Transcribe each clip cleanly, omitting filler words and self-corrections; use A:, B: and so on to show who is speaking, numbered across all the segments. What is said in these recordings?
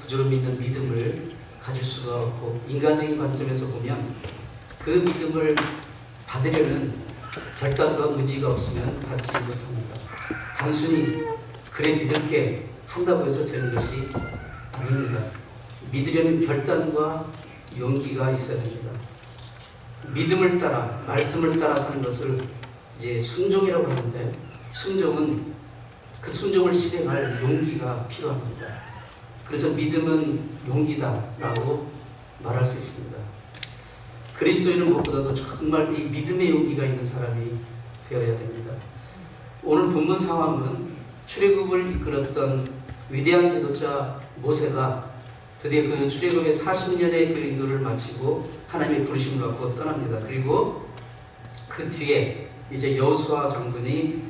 A: 구주로 믿는 믿음을 가질 수가 없고, 인간적인 관점에서 보면 그 믿음을 받으려는 결단과 의지가 없으면 갖지 못합니다. 단순히 그래 믿을게 한다고 해서 되는 것이 아닙니다. 믿으려는 결단과 용기가 있어야 됩니다. 믿음을 따라, 말씀을 따라 사는 것을 이제 순종이라고 하는데, 순종은 그 순종을 실행할 용기가 필요합니다. 그래서 믿음은 용기다라고 말할 수 있습니다. 그리스도인은 무엇보다도 정말 이 믿음의 용기가 있는 사람이 되어야 됩니다. 오늘 본문 상황은 출애굽을 이끌었던 위대한 지도자 모세가 드디어 그 출애굽의 40년의 그 인도를 마치고 하나님의 부르심을 받고 떠납니다. 그리고 그 뒤에 이제 여호수아 장군이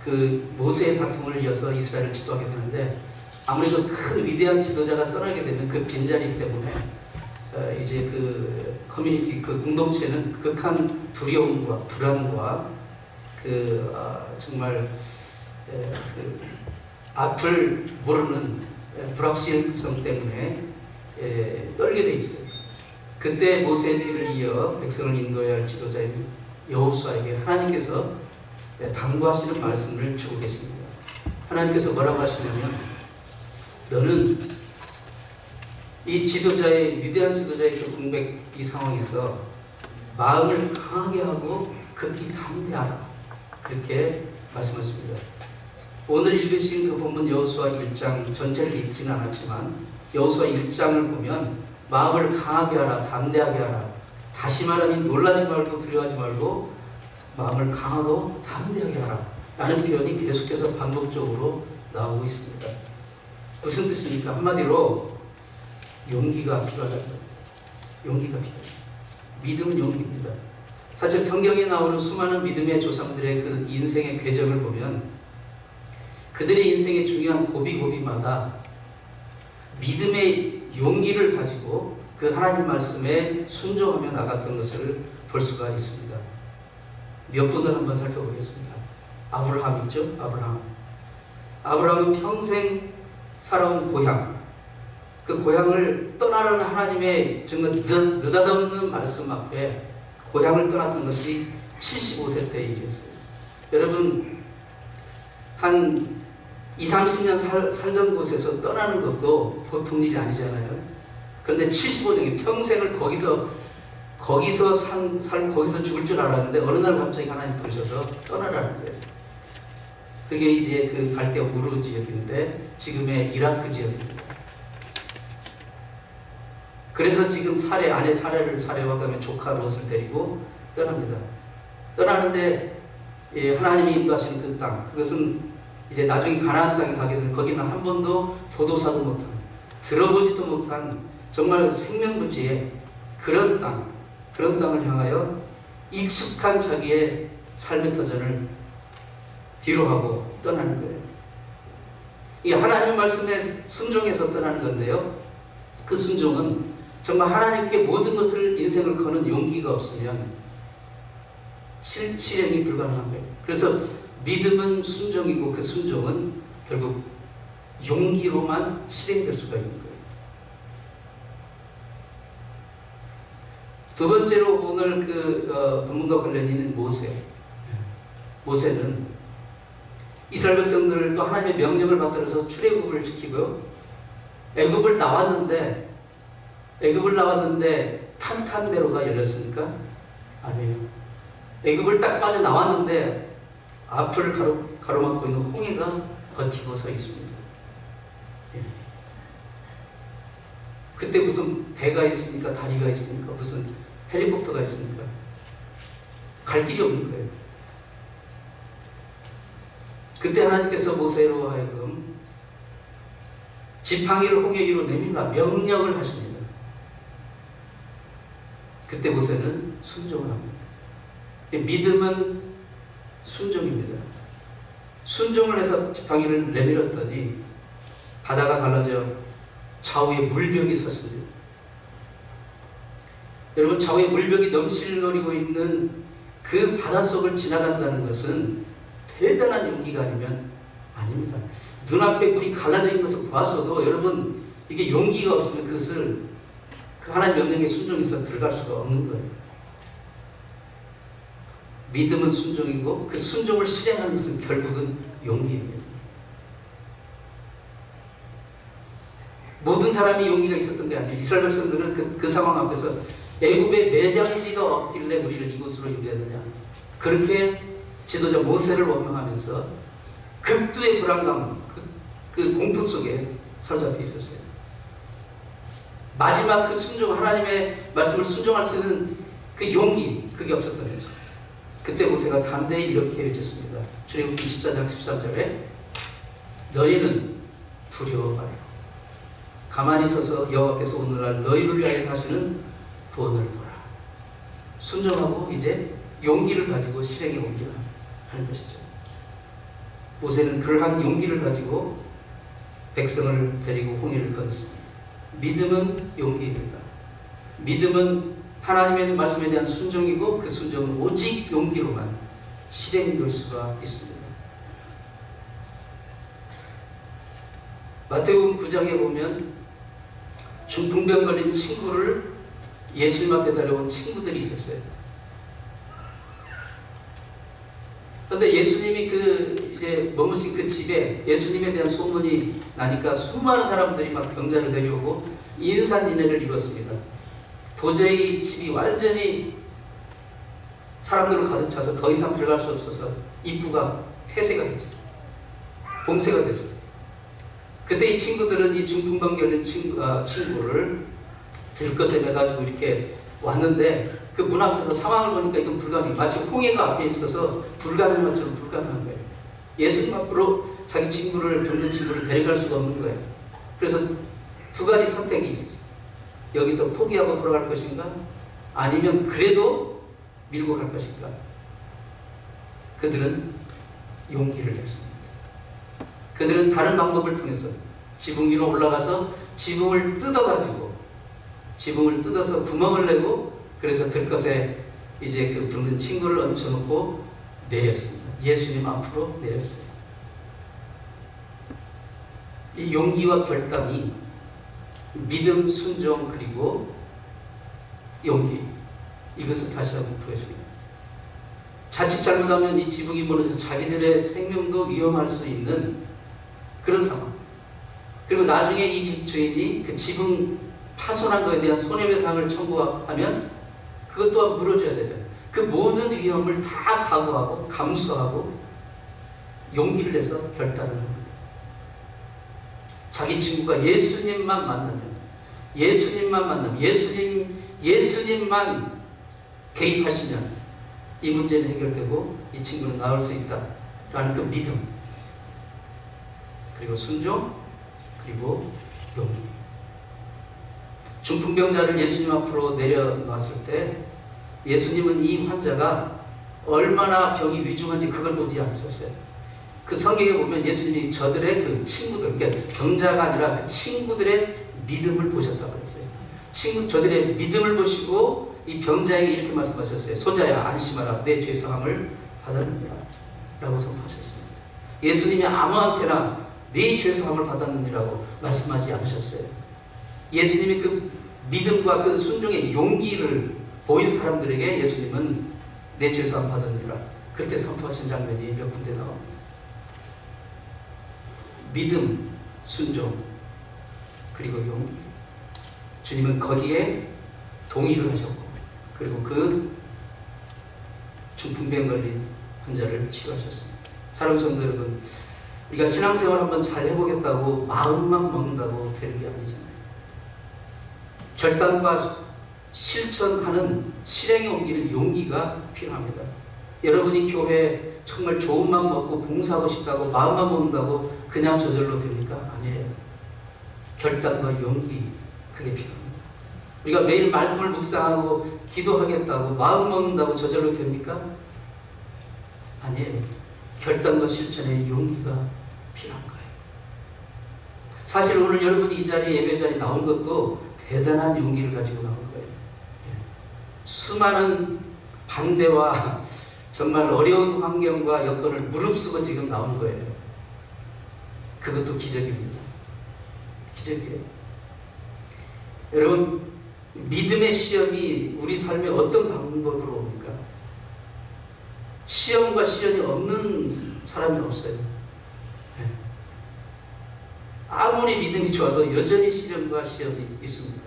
A: 그 모세의 바통을 이어서 이스라엘을 지도하게 되는데, 아무래도 큰 위대한 지도자가 떠나게 되면 그 빈자리 때문에 이제 그 커뮤니티, 그 공동체는 극한 두려움과 불안과 정말 그 앞을 모르는 불확실성 때문에 떨게 돼 있어요. 그때 모세의 뒤를 이어 백성을 인도해야 할 지도자인 여호수아에게 하나님께서 당부하시는 말씀을 주고 계십니다. 하나님께서 뭐라고 하시냐면, 너는 이 지도자의, 위대한 지도자의 그 공백 이 상황에서 마음을 강하게 하고 극히 담대하라, 그렇게 말씀하십니다. 오늘 읽으신 그 본문 여호수아 1장 전체를 읽지는 않았지만 여호수아 1장을 보면 마음을 강하게 하라, 담대하게 하라, 다시 말하니 놀라지 말고 두려워하지 말고 마음을 강하고 담대하게 하라 라는 표현이 계속해서 반복적으로 나오고 있습니다. 무슨 뜻입니까? 한마디로 용기가 필요하다는 겁니다. 용기가 필요합니다. 믿음은 용기입니다. 사실 성경에 나오는 수많은 믿음의 조상들의 그 인생의 궤적을 보면 그들의 인생의 중요한 고비고비마다 믿음의 용기를 가지고 그 하나님 말씀에 순종하며 나갔던 것을 볼 수가 있습니다. 몇 분을 한번 살펴보겠습니다. 아브라함 있죠? 아브라함은 평생 살아온 고향, 그 고향을 떠나라는 하나님의 정말 느닷없는 말씀 앞에 고향을 떠났던 것이 75세 때 일이었어요. 여러분, 한 20-30년 살던 곳에서 떠나는 것도 보통 일이 아니잖아요. 그런데 75년, 평생을 거기서 거기서 죽을 줄 알았는데 어느 날 갑자기 하나님 부르셔서 떠나라는 거예요. 그게 이제 그 갈대아 우르 지역인데 지금의 이라크 지역입니다. 그래서 지금 아내 사례와 그다음에 조카 롯을 데리고 떠납니다. 떠나는데 하나님이 인도하시는 그 땅, 그것은 이제 나중에 가나안 땅에 가게 되는, 거기는 한 번도 도도사도 못한, 들어보지도 못한 정말 생명부지의 그런 땅을 향하여 익숙한 자기의 삶의 터전을 뒤로 하고 떠나는 거예요. 이 하나님 말씀에 순종해서 떠나는 건데요. 그 순종은 정말 하나님께 모든 것을, 인생을 거는 용기가 없으면 실행이 불가능한 거예요. 그래서 믿음은 순종이고 그 순종은 결국 용기로만 실행될 수가 있는 거예요. 두 번째로 오늘 본문과 관련이 있는 모세는 이스라엘 백성들을 또 하나님의 명령을 받들어서 출애굽을 시키고 애굽을 나왔는데 탄탄대로가 열렸습니까? 아니에요. 애굽을 딱 빠져나왔는데 앞을 가로막고 있는 홍해가 버티고 서 있습니다. 그때 무슨 배가 있습니까? 다리가 있습니까? 무슨 헬리콥터가 있습니까? 갈 길이 없는 거예요. 그때 하나님께서 모세로 하여금 지팡이를 홍해 위로 내밀라 명령을 하십니다. 그때 모세는 순종을 합니다. 믿음은 순종입니다. 순종을 해서 지팡이를 내밀었더니 바다가 갈라져 좌우에 물벽이 섰습니다. 여러분, 좌우에 물벽이 넘실거리고 있는 그 바닷속을 지나간다는 것은 대단한 용기가 아니면 아닙니다. 눈앞에 물이 갈라져 있는 것을 보았어도 여러분, 이게 용기가 없으면 그것을 그 하나님 명령에 순종해서 들어갈 수가 없는 거예요. 믿음은 순종이고 그 순종을 실행하는 것은 결국은 용기입니다. 모든 사람이 용기가 있었던 게 아니에요. 이스라엘 백성들은 그 상황 앞에서 애굽에 매장지가 없길래 우리를 이곳으로 인도했느냐. 그렇게 지도자 모세를 원망하면서 극도의 불안감, 그 공포 속에 사로잡혀 있었어요. 마지막 그 순종, 하나님의 말씀을 순종할 수 있는 그 용기, 그게 없었던 거죠. 그때 모세가 담대히 이렇게 외쳤습니다. 출애굽기 14장 13절에 너희는 두려워 말라. 가만히 서서 여호와께서 오늘날 너희를 위하여 하시는 구원을 보라. 순종하고 이제 용기를 가지고 실행에 옮겨야 하는 것이죠. 모세는 그러한 용기를 가지고 백성을 데리고 홍해를 건넜습니다. 믿음은 용기입니다. 믿음은 하나님의 말씀에 대한 순종이고 그 순종은 오직 용기로만 실행이 될 수가 있습니다. 마태복음 9장에 보면 중풍병 걸린 친구를 예수님 앞에 데려온 친구들이 있었어요. 그런데 예수님이 이제 머무신 그 집에 예수님에 대한 소문이 나니까 수많은 사람들이 막 병자를 내려오고 인산인해를 이루었습니다. 도저히 집이 완전히 사람들로 가득 차서 더 이상 들어갈 수 없어서 입구가 폐쇄가 됐어요. 봉쇄가 됐어요. 그때 이 친구들은 이 중풍병 걸린 친구를 들것에 매가지고 이렇게 왔는데 그 문 앞에서 상황을 보니까 이건 불가능해요. 마치 홍해가 앞에 있어서 불가능한 것처럼 불가능한 거예요. 예수님 앞으로 자기 친구를, 병든 친구를 데려갈 수가 없는 거예요. 그래서 두 가지 선택이 있었어요. 여기서 포기하고 돌아갈 것인가? 아니면 그래도 밀고 갈 것인가? 그들은 용기를 냈습니다. 그들은 다른 방법을 통해서 지붕 위로 올라가서 지붕을 뜯어서 구멍을 내고 그래서 들것에 이제 그 병든 친구를 얹혀놓고 내렸습니다. 예수님 앞으로 내렸어요. 이 용기와 결단이 믿음, 순종, 그리고 용기, 이것을 다시 한번 보여줍니다. 자칫 잘못하면 이 지붕이 무너져서 자기들의 생명도 위험할 수 있는 그런 상황. 그리고 나중에 이 집 주인이 그 지붕 파손한 것에 대한 손해배상을 청구하면 그것 또한 물어줘야 되죠. 그 모든 위험을 다 각오하고 감수하고 용기를 내서 결단을 합니다. 자기 친구가 예수님만 만나면, 예수님만 개입하시면 이 문제는 해결되고 이 친구는 나을 수 있다라는 그 믿음, 그리고 순종, 그리고 용기. 중풍병자를 예수님 앞으로 내려놨을 때 예수님은 이 환자가 얼마나 병이 위중한지 그걸 보지 않으셨어요. 그 성경에 보면 예수님이 저들의 그 친구들, 그러니까 병자가 아니라 그 친구들의 믿음을 보셨다고 했어요. 저들의 믿음을 보시고 이 병자에게 이렇게 말씀하셨어요. 소자야, 안심하라. 내 죄 사함을 받았느니라 라고 선포하셨습니다. 예수님이 아무한테나 네 죄 사함을 받았느니라고 말씀하지 않으셨어요. 예수님이 그 믿음과 그 순종의 용기를 보인 사람들에게 예수님은 내 죄 사함 받았느니라 그렇게 선포하신 장면이 몇 군데 나옵니다. 믿음, 순종, 그리고 용기. 주님은 거기에 동의를 하셨고, 그리고 그 중풍병 걸린 환자를 치료하셨습니다. 사랑하는 성도 여러분, 우리가 신앙생활 한번 잘 해보겠다고 마음만 먹는다고 되는 게 아니잖아요. 결단과 실천하는 실행에 옮기는 용기가 필요합니다. 여러분이 교회에 정말 좋은 마음 먹고 봉사하고 싶다고 마음만 먹는다고 그냥 저절로 됩니까? 아니에요. 결단과 용기, 그게 필요합니다. 우리가 매일 말씀을 묵상하고 기도하겠다고 마음 먹는다고 저절로 됩니까? 아니에요. 결단과 실천의 용기가 필요한 거예요. 사실 오늘 여러분이 이 자리에 예배 자리에 나온 것도 대단한 용기를 가지고 나온 거예요. 수많은 반대와 정말 어려운 환경과 여건을 무릅쓰고 지금 나온 거예요. 그것도 기적입니다. 기적이에요. 여러분, 믿음의 시험이 우리 삶에 어떤 방법으로 옵니까? 시험과 시련이 없는 사람이 없어요. 아무리 믿음이 좋아도 여전히 시련과 시험이 있습니다.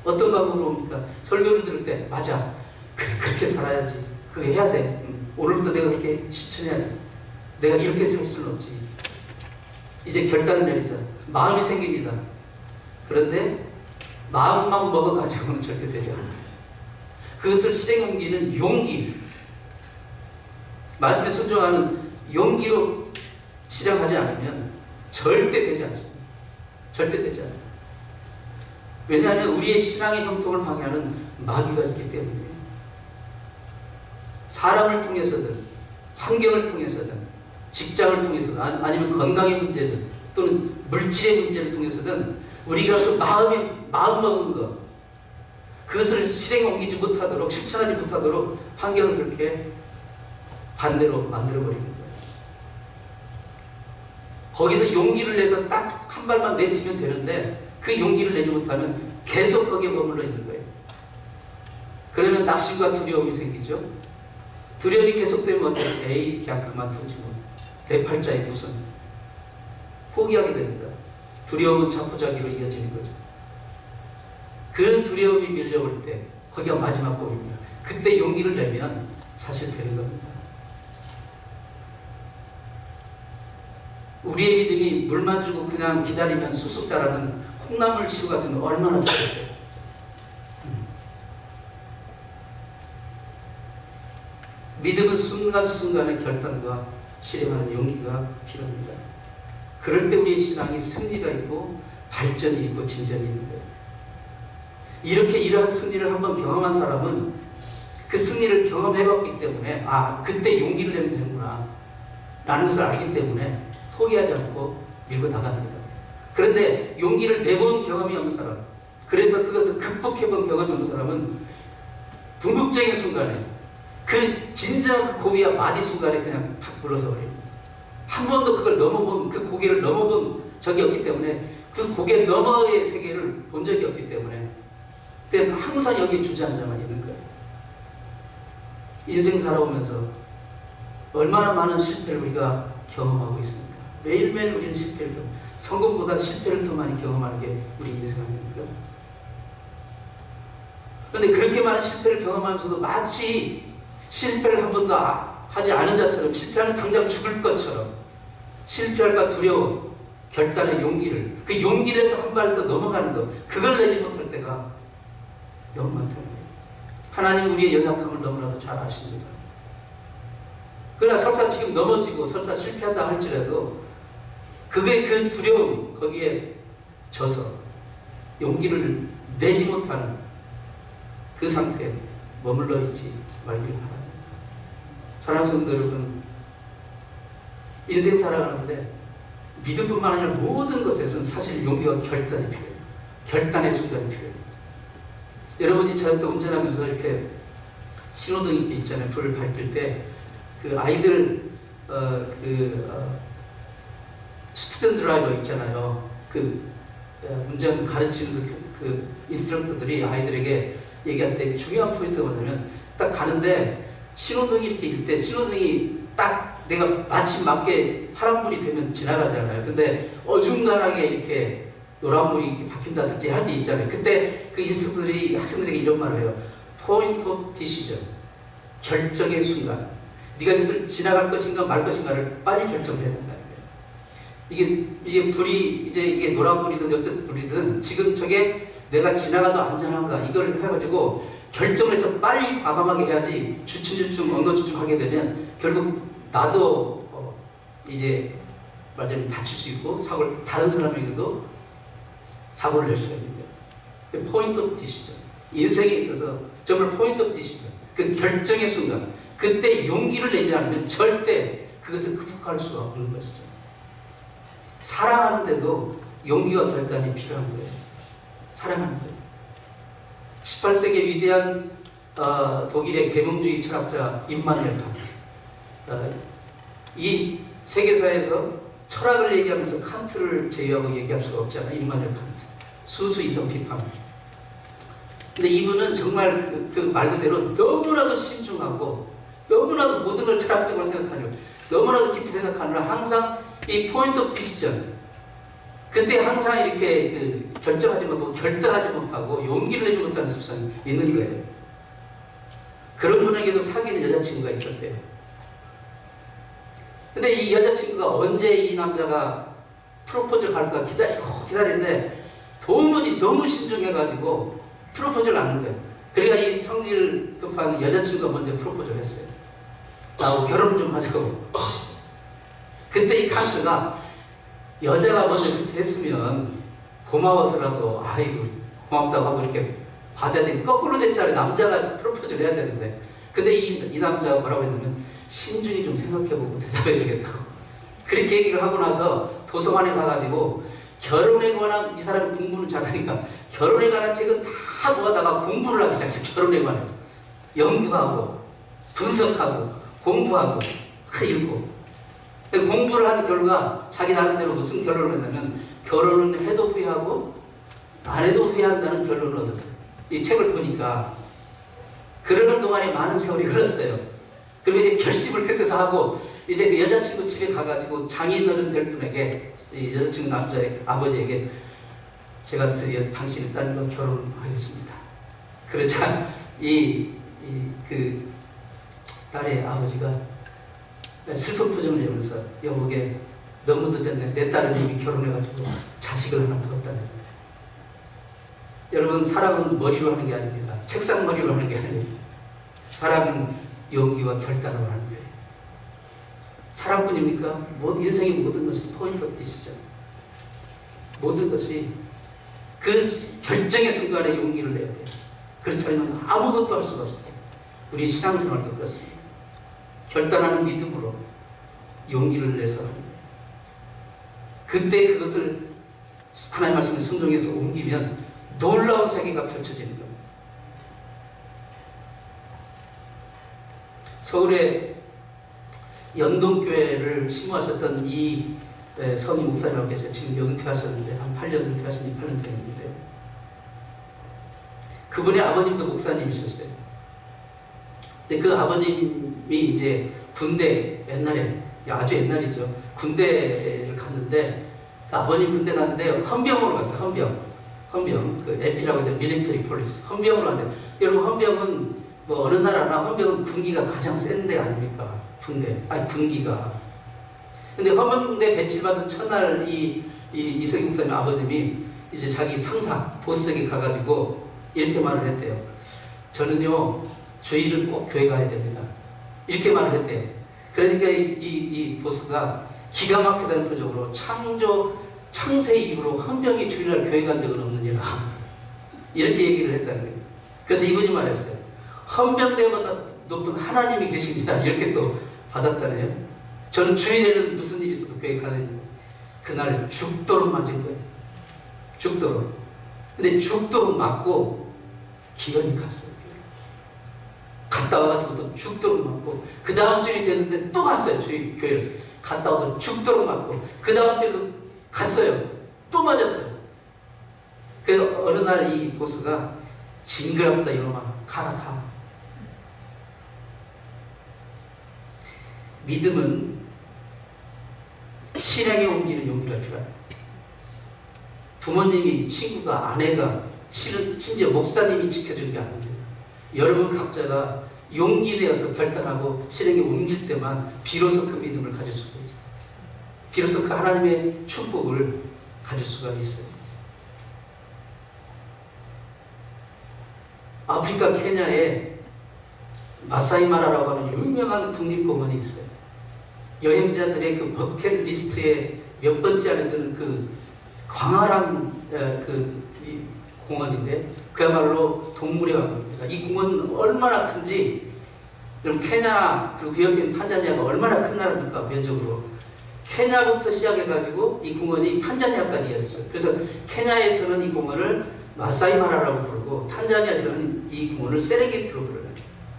A: 어떤 방법으로 옵니까? 설교를 들을 때 맞아, 그렇게 살아야지, 그게 해야 돼, 오늘부터 내가 그렇게 실천해야지, 내가 이렇게 살 수는 없지. 이제 결단을 내리자. 마음이 생깁니다. 그런데 마음만 먹어가지고는 절대 되지 않아요. 그것을 실행에 옮기는 용기, 말씀에 순종하는 용기로 실행하지 않으면 절대 되지 않습니다. 절대 되지 않아요. 왜냐하면 우리의 신앙의 형통을 방해하는 마귀가 있기 때문이에요. 사람을 통해서든 환경을 통해서든 직장을 통해서든 아니면 건강의 문제든 또는 물질의 문제를 통해서든 우리가 그 마음먹은 것, 그것을 실행에 옮기지 못하도록, 실천하지 못하도록 환경을 그렇게 반대로 만들어버리는 거예요. 거기서 용기를 내서 딱 한 발만 내딛으면 되는데 그 용기를 내지 못하면 계속 거기에 머물러 있는 거예요. 그러면 낙심과 두려움이 생기죠. 두려움이 계속되면 어때요? 에이, 그냥 그만두지 뭐. 내 팔자에 무슨. 포기하게 됩니다. 두려움은 자포자기로 이어지는 거죠. 그 두려움이 밀려올 때 거기가 마지막 곡입니다. 그때 용기를 내면 사실 되는 겁니다. 우리의 믿음이 물만 주고 그냥 기다리면 쑥쑥 자라는 콩나물 시루 같은 거 얼마나 좋겠어요. 믿음은 순간순간의 결단과 실행하는 용기가 필요합니다. 그럴 때 우리의 신앙이 승리가 있고 발전이 있고 진전이 있는 거예요. 이렇게 이러한 승리를 한번 경험한 사람은 그 승리를 경험해봤기 때문에 그때 용기를 내면 되는구나 라는 것을 알기 때문에 포기하지 않고 밀고 나갑니다. 그런데 용기를 내본 경험이 없는 사람, 그래서 그것을 극복해본 경험이 없는 사람은 궁극적인 순간에 그 진정한 그 고비와 마디 순간에 그냥 탁 물러서 버립니다. 한 번도 그걸 넘어본, 그 고개를 넘어본 적이 없기 때문에 그 고개 너머의 세계를 본 적이 없기 때문에 그냥 항상 여기에 주저앉아만 있는 거예요. 인생 살아오면서 얼마나 많은 실패를 우리가 경험하고 있습니까? 매일매일 우리는 실패를 성공보다 실패를 더 많이 경험하는 게 우리 인생 아닙니까? 그런데 그렇게 많은 실패를 경험하면서도 마치 실패를 한 번도 하지 않은 자처럼, 실패하면 당장 죽을 것처럼 실패할까 두려워 결단의 용기를, 그 용기를 해서 한 발 더 넘어가는 것, 그걸 내지 못할 때가 너무 많다는 거예요. 하나님 우리의 연약함을 너무나도 잘 아십니다. 그러나 설사 지금 넘어지고 설사 실패한다 할지라도 그게 그 두려움, 거기에 져서 용기를 내지 못하는 그 상태에 머물러 있지 말기를 바랍니다. 사랑하는 성도 여러분, 인생 살아가는데 믿음뿐만 아니라 모든 것에서는 사실 용기와 결단이 필요해요. 결단의 순간이 필요해요. 여러분이 저녁 운전하면서 이렇게 신호등 이렇게 있잖아요. 불을 밝힐 때 그 아이들 스튜던트 드라이버 있잖아요. 그 운전 가르치는 그 인스트럭터들이 아이들에게 얘기할 때 중요한 포인트가 뭐냐면 딱 가는데 신호등이 이렇게 있을 때 신호등이 딱 내가 마침 맞게 파란불이 되면 지나가잖아요. 근데 어중간하게 이렇게 노란불이 이렇게 바뀐다든지 할 때 있잖아요. 그때 그 인스트럭터들이 학생들에게 이런 말을 해요. 포인트 오브 디시전. 결정의 순간. 네가 이것을 지나갈 것인가 말 것인가를 빨리 결정해야 된다는 거예요. 이게 불이 이게 노란불이든 어떤 불이든 지금 저게 내가 지나가도 안전한가 이걸 해가지고 결정을 해서 빨리 과감하게 해야지 주춤주춤 엉거주춤하게 되면 결국 나도 이제 말하자면 다칠 수 있고 다른 사람에게도 사고를 낼 수가 있는 거예요. 포인트 오브 디시전. 인생에 있어서 정말 포인트 오브 디시전. 그 결정의 순간. 그때 용기를 내지 않으면 절대 그것을 극복할 수가 없는 것이죠. 사랑하는데도 용기와 결단이 필요한 거예요. 사랑하는데. 18세기 위대한 독일의 계몽주의 철학자 임마누엘 칸트. 이 세계사에서 철학을 얘기하면서 칸트를 제외하고 얘기할 수가 없잖아요. 임마누엘 칸트. 수수 이성 비판. 근데 이분은 정말 그 말 그대로 너무나도 신중하고 너무나도 모든 걸 철학적으로 생각하려 너무나도 깊이 생각하느라 항상 이 포인트 오브 디시전 그때 항상 이렇게 결정하지 못하고 결단하지 못하고 용기를 내지 못하는 습성이 있는 거예요. 그런 분에게도 사귀는 여자친구가 있었대요. 근데 이 여자친구가 언제 이 남자가 프로포즈를 할까 기다리는데 도무지 너무 신중해가지고 프로포즈를 안 한 거예요. 그러니까 이 성질 급한 여자친구가 먼저 프로포즈를 했어요. 나하고 결혼을 좀 하자고. 그때 이 칸트가 여자가 먼저 그렇게 했으면 고마워서라도 아이고 고맙다고 하고 이렇게 받아야 되는 거꾸로 됐잖아요. 남자가 프로포즈를 해야 되는데. 근데 이 남자가 뭐라고 했냐면 신중히 좀 생각해보고 대답해 주겠다고. 그렇게 얘기를 하고 나서 도서관에 가가지고 결혼에 관한 이 사람이 공부는 잘하니까 결혼에 관한 책은 다 모아다가 공부를 하기 시작했어요. 결혼에 관해서 연구하고 분석하고 공부하고 다 읽고 공부를 한 결과 자기 나름대로 무슨 결론을 했냐면 결혼은 해도 후회하고 안 해도 후회한다는 결론을 얻었어요. 이 책을 보니까 그러는 동안에 많은 세월이 흘렀어요. 그리고 이제 결심을 그때서 하고 이제 그 여자친구 집에 가가지고 장인어른 될 분에게 이 여자친구 남자의 아버지에게 제가 드디어 당신의 딸과 결혼하겠습니다. 그러자 그 딸의 아버지가 슬픈 표정을 내면서 여보게 너무 늦었네. 내 딸은 이미 결혼해가지고 자식을 하나 두었다는 거예요. 여러분 사랑은 머리로 하는 게 아닙니다. 책상 머리로 하는 게 아닙니다. 사랑은 용기와 결단으로 하는 거예요. 사랑뿐입니까? 인생의 모든 것이 포인트 오브 디시전. 모든 것이 그 결정의 순간에 용기를 내야 돼요. 그렇지 않으면 아무것도 할 수가 없어요. 우리 신앙생활도 그렇습니다. 결단하는 믿음으로 용기를 내서 합니다. 그때 그것을 하나님 말씀에 순종해서 옮기면 놀라운 세계가 펼쳐지는 겁니다. 서울에 연동교회를 심호하셨던 이 서미 목사님하고 계세요. 지금 은퇴하셨는데 한 8년 은퇴하신 지 8년 됐는데 그분의 아버님도 목사님이셨어요. 그 아버님이 이제 군대 옛날에 아주 옛날이죠. 군대를 갔는데 그 아버님 군대 갔는데 헌병으로 갔어요. 헌병 그 LP라고 하죠. 밀리터리 폴리스 헌병으로 갔는데 여러분 헌병은 뭐 어느 나라나 헌병은 군기가 가장 센 데 아닙니까? 군기가. 근데 헌병대 배치받은 첫날 이석희 목사님 아버님이 이제 자기 상사 보스에게 가가지고 이렇게 말을 했대요. 저는요 주일은 꼭 교회 가야 됩니다. 이렇게 말을 했대요. 그러니까 이 보스가 기가 막히다는 표정으로 창세 이후로 헌병이 주일날 교회 간 적은 없느니라 이렇게 얘기를 했다는 거예요. 그래서 이분이 말했어요. 헌병대보다 높은 하나님이 계십니다. 이렇게 또 받았다네요. 저는 주일에는 무슨 일이 있어도 교회 가는 그날 죽도록 맞은 거예요. 죽도록. 근데 죽도록 맞고 기현이 갔어요. 갔다 와가지고 또 죽도록 맞고 그 다음 주일이 됐는데 또 갔어요. 교회를 갔다 와서 죽도록 맞고 그 다음 주에도 갔어요. 또 맞았어요. 그 어느 날 이 보스가 징그럽다 이놈아 가라. 믿음은 실행에 옮기는 용기가 필요합니다. 부모님이, 친구가, 아내가, 심지어 목사님이 지켜준 게 아닙니다. 여러분 각자가 용기 내어서 결단하고 실행에 옮길 때만 비로소 그 믿음을 가질 수가 있어요. 비로소 그 하나님의 축복을 가질 수가 있어요. 아프리카 케냐에 마사이마라라고 하는 유명한 국립공원이 있어요. 여행자들의 그 버킷리스트에 몇 번째 안에 드는 그 광활한 이 공원인데 그야말로 동물의 왕국입니다. 이 공원은 얼마나 큰지 그럼 케냐 그리고 그 옆에 있는 탄자니아가 얼마나 큰 나라입니까? 면적으로 케냐부터 시작해가지고 이 공원이 탄자니아까지 이어졌어요. 그래서 케냐에서는 이 공원을 마사이마라라고 부르고 탄자니아에서는 이 공원을 세레게티로 부르는.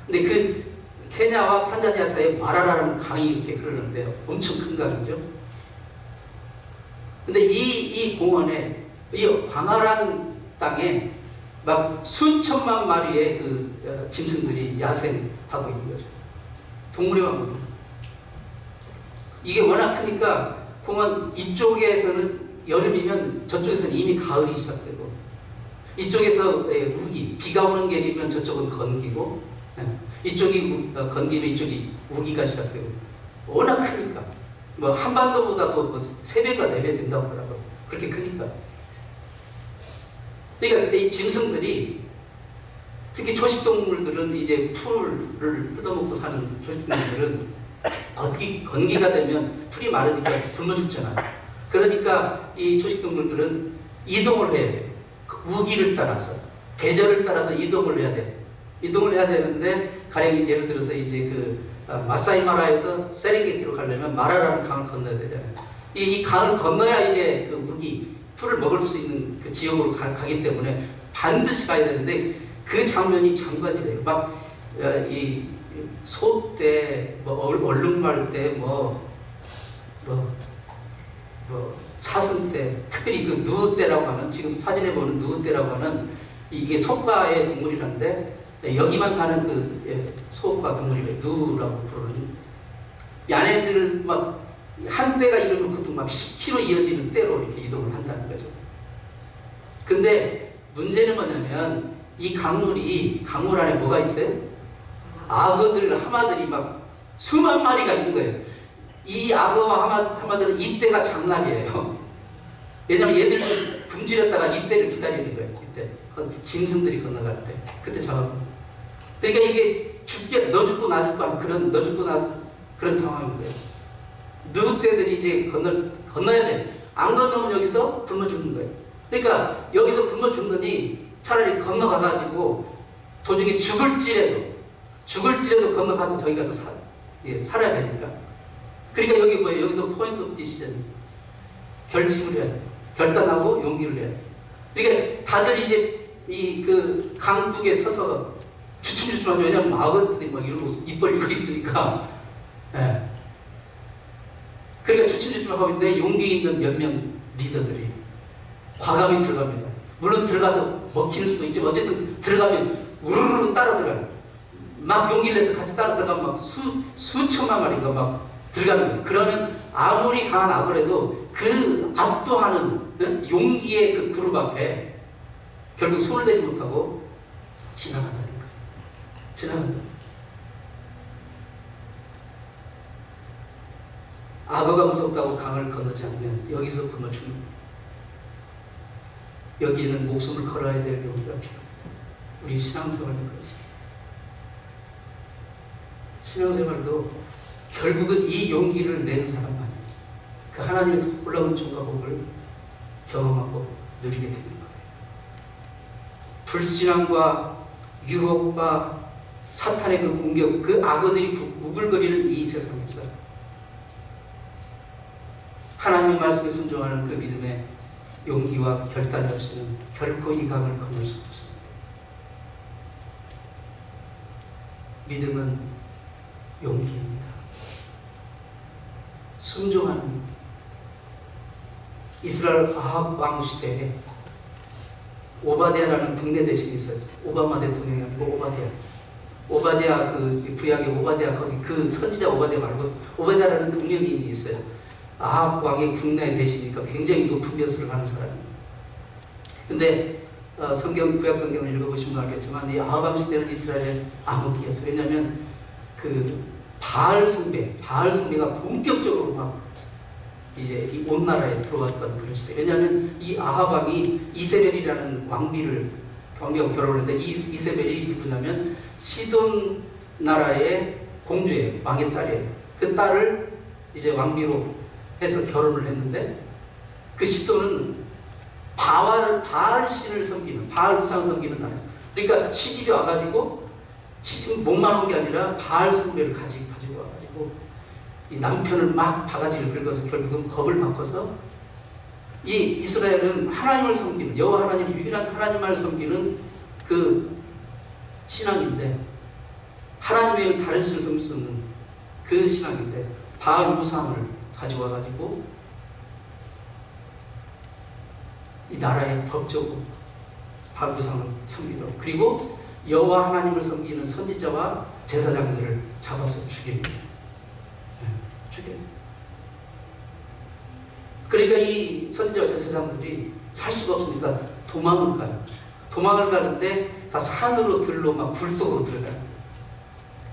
A: 근데 그 케냐와 탄자니아 사이에 마라라는 강이 이렇게 흐르는데요. 엄청 큰 강이죠. 근데 이 공원에 이 광활한 땅에 막 수천만 마리의 그 짐승들이 야생하고 있는 거죠. 동물의 왕국입니다. 이게 워낙 크니까 공원 이쪽에서는 여름이면 저쪽에서는 이미 가을이 시작되고, 이쪽에서 우기, 비가 오는 계리면 저쪽은 건기고, 이쪽이 건기면 이쪽이 우기가 시작되고, 워낙 크니까 뭐 한반도보다도 뭐 3배가 4배 된다고 하더라고요. 그렇게 크니까. 그러니까 이 짐승들이, 특히 초식동물들은 이제 풀을 뜯어먹고 사는 초식동물들은 건기가 되면 풀이 마르니까 굶어 죽잖아요. 그러니까 이 초식동물들은 이동을 해야 돼요. 우기를 따라서, 계절을 따라서 이동을 해야 돼요. 이동을 해야 되는데, 가령 예를 들어서 이제 그 마사이마라에서 세렝게티로 가려면 마라라는 강을 건너야 되잖아요. 이 강을 건너야 이제 그 우기, 풀을 먹을 수 있는 그 지역으로 가기 때문에 반드시 가야 되는데, 그 장면이 장관이래요. 막 이 소 때, 뭐 얼룩말 때, 뭐 사슴 때, 특별히 그 누우 때라고 하는, 지금 사진에 보는 누우 때라고 하는, 이게 소과의 동물이란데, 여기만 사는 그 소과 동물이래요. 누우라고 부르는. 야네들 막 한 때가 이르면 보통 막 10km 이어지는 때로 이렇게 이동을 한다는 거죠. 근데 문제는 뭐냐면, 이 강물 안에 뭐가 있어요? 악어들, 하마들이 막 수만 마리가 있는 거예요. 이 악어와 하마들은 이때가 장날이에요. 왜냐면 얘들도 굶주렸다가 이때를 기다리는 거예요. 이때 짐승들이 건너갈 때 그때 잡아먹는. 그러니까 이게 너 죽고 나 죽고 하는 그런, 너 죽고 나 그런 상황인 거예요. 누구 때들이 이제 건너야 돼. 안 건너면 여기서 굶어 죽는 거예요. 그러니까 여기서 굶어 죽느니 차라리 건너가가지고 도중에 죽을지라도 건너가서 저기 가서 살아야 되니까. 그러니까 여기 뭐예요? 여기도 포인트 오브 디시전. 결심을 해야 돼. 결단하고 용기를 해야 돼. 그러니까 다들 이제 이 그 강둑에 서서 주춤주춤하죠. 왜냐면 악어들이 막 이러고 입 벌리고 있으니까. 예. 그러니까 주춤주춤하고 있는데 용기 있는 몇 명 리더들이 과감히 들어갑니다. 물론 들어가서 먹히는 수도 있지만 어쨌든 들어가면 우르르 따라 들어가요. 막 용기를 내서 같이 따라 들어가면 막 수천만 마리가 막 들어가는 거예요. 그러면 아무리 강한 악어라도 그 압도하는 용기의 그 그룹 앞에 결국 손을 대지 못하고 지나간다는 거예요. 지나간다. 악어가 무섭다고 강을 건너지 않으면 여기서 굶어 죽는. 여기는 목숨을 걸어야 될 용기가 필요합니다. 우리 신앙생활도 그렇습니다. 신앙생활도 결국은 이 용기를 내는 사람만 그 하나님의 놀라운 종과 복을 경험하고 누리게 되는 거예요. 불신앙과 유혹과 사탄의 그 공격, 그 악어들이 우글거리는 이 세상에서 하나님의 말씀에 순종하는 그 믿음의 용기와 결단이 없이는 결코 이 강을 건널 수 없습니다. 믿음은 용기입니다. 순종하는 용기. 이스라엘 아합 왕 시대에 오바댜라는 국내 대신이 있어요. 오바마 대통령이 아니고 오바댜 그 구약의 오바댜, 거기 그 선지자 오바댜 말고 오바댜라는 동명이인이 있어요. 아합 왕의 국내 대신이니까 굉장히 높은 벼슬을 하는 사람이에요. 근데 구약 성경을 읽어보시면 알겠지만 이 아합 왕 시대는 이스라엘의 암흑기였어요. 왜냐하면 그 바알 숭배가 본격적으로 막 이제 이 온 나라에 들어왔던 그런 시대. 왜냐하면 이 아합 왕이 이세벨이라는 왕비를 왕비하고 결혼을 했는데, 이 이세벨이 누구냐면 시돈 나라의 공주예요. 왕의 딸이에요. 그 딸을 이제 왕비로 해서 결혼을 했는데, 그 시돈은 바알 신을 섬기는, 바알 우상 섬기는 나라죠. 그러니까 시집이 와가지고 시집 목만 온 게 아니라 바알 숭배를 가지고 와가지고 이 남편을 막 바가지를 긁어서 결국은 겁을 바꿔서 이 이스라엘은 하나님을 섬기는, 여호와 하나님, 유일한 하나님만을 섬기는 그 신앙인데, 하나님 외에는 다른 신을 섬길 수 없는 그 신앙인데 바알 우상을 가져와 가지고 이 나라의 법적으로 발구상을 섬기도록. 그리고 여호와 하나님을 섬기는 선지자와 제사장들을 잡아서 죽입니다. 죽여요. 그러니까 이 선지자와 제사장들이 살 수가 없으니까 도망을 가요. 도망을 가는데 다 산으로 들로 막 굴 속으로 들어가요.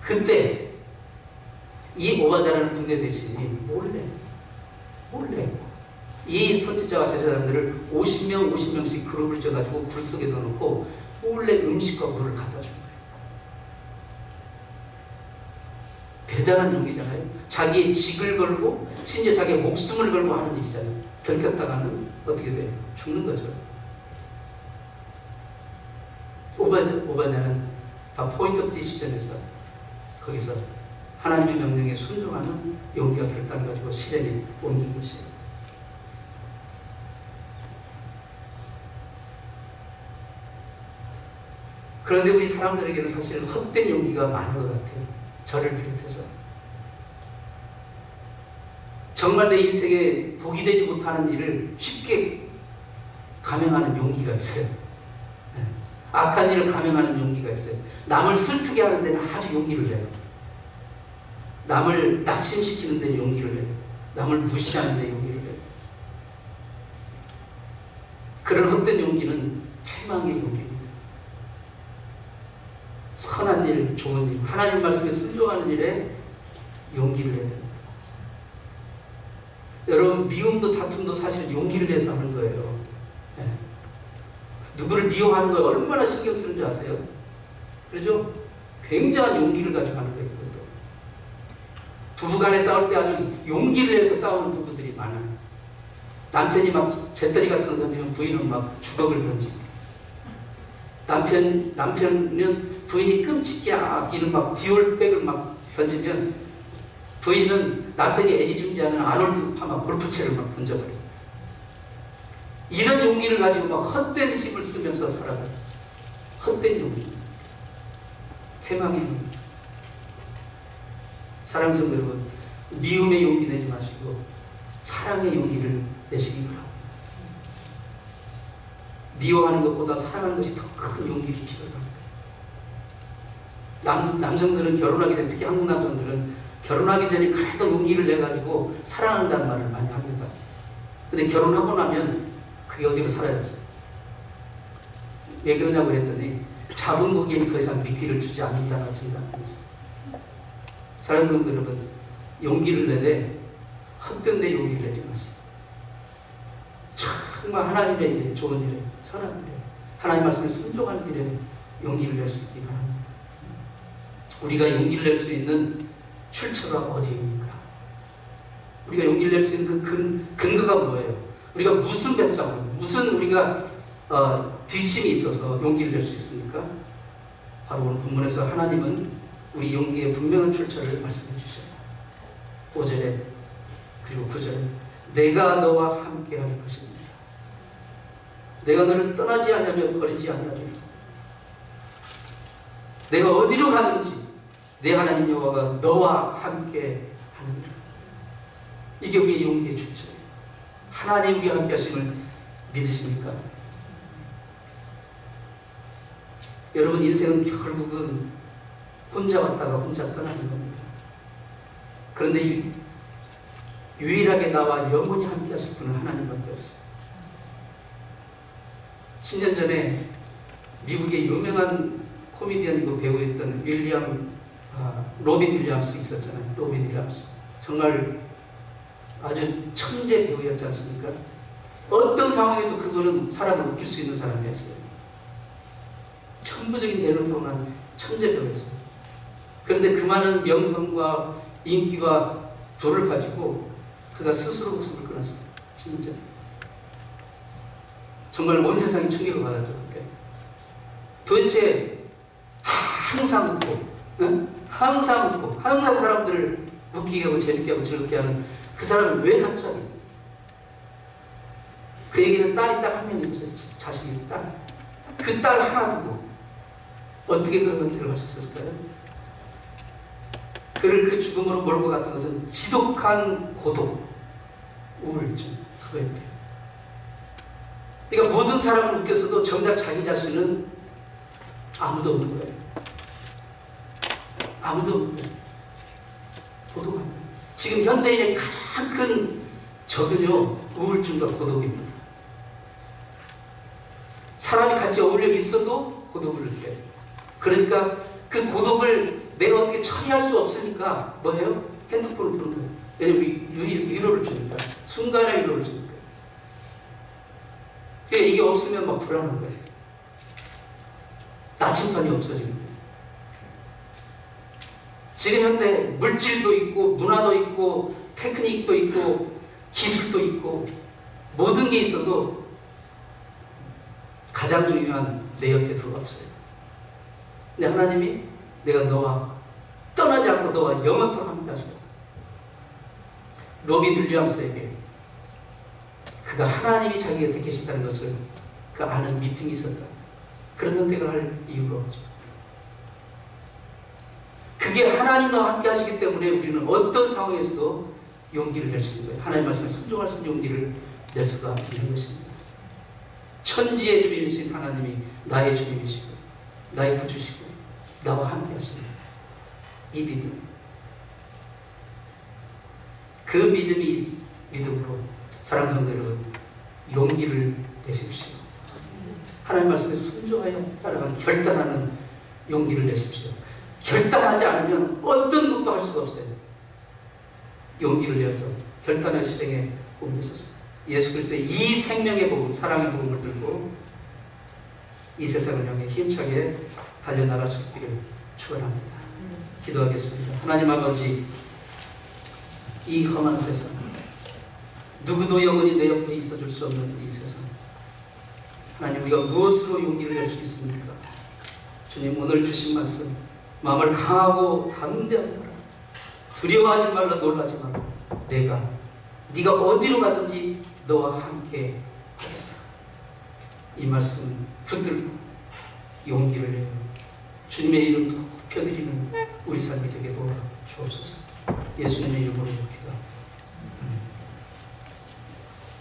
A: 그때 이 오바댜라는 군대 대신이 몰래 이 선지자와 제사장들을 50명씩 그룹을 져가지고 굴 속에 넣어놓고 몰래 음식과 물을 갖다 준 거예요. 대단한 용기잖아요. 자기의 직을 걸고 심지어 자기의 목숨을 걸고 하는 일이잖아요. 들켰다가는 어떻게 돼요? 죽는 거죠. 오바댜는 다 포인트 오브 디시전에서 거기서 하나님의 명령에 순종하는 용기와 결단을 가지고 실행에 옮긴 것이에요. 그런데 우리 사람들에게는 사실 헛된 용기가 많은 것 같아요. 저를 비롯해서. 정말 내 인생에 복이 되지 못하는 일을 쉽게 감행하는 용기가 있어요. 악한 일을 감행하는 용기가 있어요. 남을 슬프게 하는 데는 아주 용기를 내요. 남을 낙심시키는 데 용기를 내요. 남을 무시하는 데 용기를 내요. 그런 헛된 용기는 패망의 용기입니다. 선한 일, 좋은 일, 하나님 말씀에 순종하는 일에 용기를 내야 됩니다. 여러분, 미움도 다툼도 사실 용기를 내서 하는 거예요. 네. 누구를 미워하는 거 얼마나 신경 쓰는지 아세요? 그렇죠? 굉장한 용기를 가지고 하는 거예요. 그것도. 부부간에 싸울 때 아주 용기를 내서 싸우는 부부들이 많아요. 남편이 막 재떨이 같은 거 던지면 부인은 막 주걱을 던지고, 남편은 부인이 끔찍히 아끼는 막 디올백을 막 던지면 부인은 남편이 애지중지하는 아놀드 파마 골프채를 막 던져버려요. 이런 용기를 가지고 막 헛된 힘을 쓰면서 살아가요. 헛된 용기. 패망의 용기. 사랑하는 성도 여러분, 미움의 용기 내지 마시고 사랑의 용기를 내시기 바랍니다. 미워하는 것보다 사랑하는 것이 더 큰 용기를 필요합니다. 남성들은 결혼하기 전에, 특히 한국 남성들은 결혼하기 전에 그래도 용기를 내가지고 사랑한다는 말을 많이 합니다. 근데 결혼하고 나면 그게 어디로 사라졌어요? 왜 그러냐고 했더니 잡은 고기에 더 이상 미끼를 주지 않는다는 생각입니다. 사랑하는 성도 여러분, 용기를 내되 헛된 데 용기를 내지 마세요. 정말 하나님의 일에, 좋은 일에, 선한 일에, 하나님 말씀에 순종하는 일에 용기를 낼 수 있기 바랍니다. 우리가 용기를 낼 수 있는 출처가 어디입니까? 우리가 용기를 낼 수 있는 그 근거가 뭐예요? 우리가 무슨 배짱으로, 무슨 우리가 뒷심이 있어서 용기를 낼 수 있습니까? 바로 오늘 본문에서 하나님은 우리 용기의 분명한 출처를 말씀해 주셔요. 5절에 그리고 9절에 내가 너와 함께 할 것입니다. 내가 너를 떠나지 않으며 버리지 않으리라. 내가 어디로 가든지 내 하나님 여호와가 너와 함께 하느니라. 이게 우리의 용기의 출처예요. 하나님 우리와 함께 하심을 믿으십니까? 여러분, 인생은 결국은 혼자 왔다가 혼자 떠나는 겁니다. 그런데 유일하게 나와 영원히 함께 하실 분은 하나님밖에 없어요. 10년 전에 미국의 유명한 코미디언이고 배우였던 로빈 윌리엄스 있었잖아요. 로빈 윌리엄스. 정말 아주 천재 배우였지 않습니까? 어떤 상황에서 그분은 사람을 웃길 수 있는 사람이었어요. 천부적인 재능을 통한 천재 배우였어요. 그런데 그 많은 명성과 인기와 부를 가지고 그가 스스로 목숨을 끊었어요. 10년 전에. 정말 온 세상이 충격을 받았죠. 그때. 도대체 항상 웃고, 항상 웃고, 항상 사람들을 웃기게 하고 재밌게 하고 즐겁게 하는 그 사람은 왜 갑자기? 그에게는 딸이 딱 한 명 있었어요. 자식이 딸. 그 딸 하나 두고 어떻게 그런 선택을 하셨을까요? 그를 그 죽음으로 몰고 갔던 것은 지독한 고독, 우울증, 그거였대요. 그러니까 모든 사람을 웃겼어도 정작 자기 자신은 아무도 없는 거예요. 아무도 없는 거예요. 고독한 거예요. 지금 현대인의 가장 큰 적은요, 우울증과 고독입니다. 사람이 같이 어울려 있어도 고독을 느껴요. 그러니까 그 고독을 내가 어떻게 처리할 수 없으니까 뭐예요? 핸드폰을 보는 거예요. 왜냐면 위로를 주니까. 순간의 위로를 주니까. 그러니까 이게 없으면 막 불안한 거예요. 나침반이 없어지는 거예요. 지금 현대 물질도 있고 문화도 있고 테크닉도 있고 기술도 있고 모든 게 있어도 가장 중요한 내 옆에 누가 없어요. 근데 하나님이 내가 너와 떠나지 않고 너와 영원토록 함께 하시겠다. 로빈 윌리엄스에게 그가 하나님이 자기 곁에 계신다는 것을 그 아는 미팅이 있었다. 그런 선택을 할 이유가 없죠. 그게 하나님과 함께 하시기 때문에 우리는 어떤 상황에서도 용기를 낼 수 있는 거예요. 하나님 말씀에 순종할 수 있는 용기를 낼 수가 있는 것입니다. 천지의 주인이신 하나님이 나의 주님이시고 나의 구주시고 나와 함께 하십니다. 이 믿음, 그 믿음으로 사랑하는 성도 여러분, 용기를 내십시오. 하나님 말씀에 순종하여 따라가는 결단하는 용기를 내십시오. 결단하지 않으면 어떤 것도 할 수가 없어요. 용기를 내서 결단의 실행에 옮기소서. 예수 그리스도의 이 생명의 복음, 사랑의 복음을 들고 이 세상을 향해 힘차게 달려나갈 수 있기를 축원합니다. 기도하겠습니다. 하나님 아버지, 이 험한 세상, 누구도 영원히 내 옆에 있어줄 수 없는 이 세상, 하나님, 우리가 무엇으로 용기를 낼 수 있습니까? 주님, 오늘 주신 말씀, 마음을 강하고 담대하게 하라. 두려워하지 말라, 놀라지 말라. 네가 어디로 가든지 너와 함께 하겠다. 이 말씀 붙들고 용기를 내어 주님의 이름 높여드리는 우리 삶이 되게 도와 주옵소서. 예수님의 이름으로 기도합니다.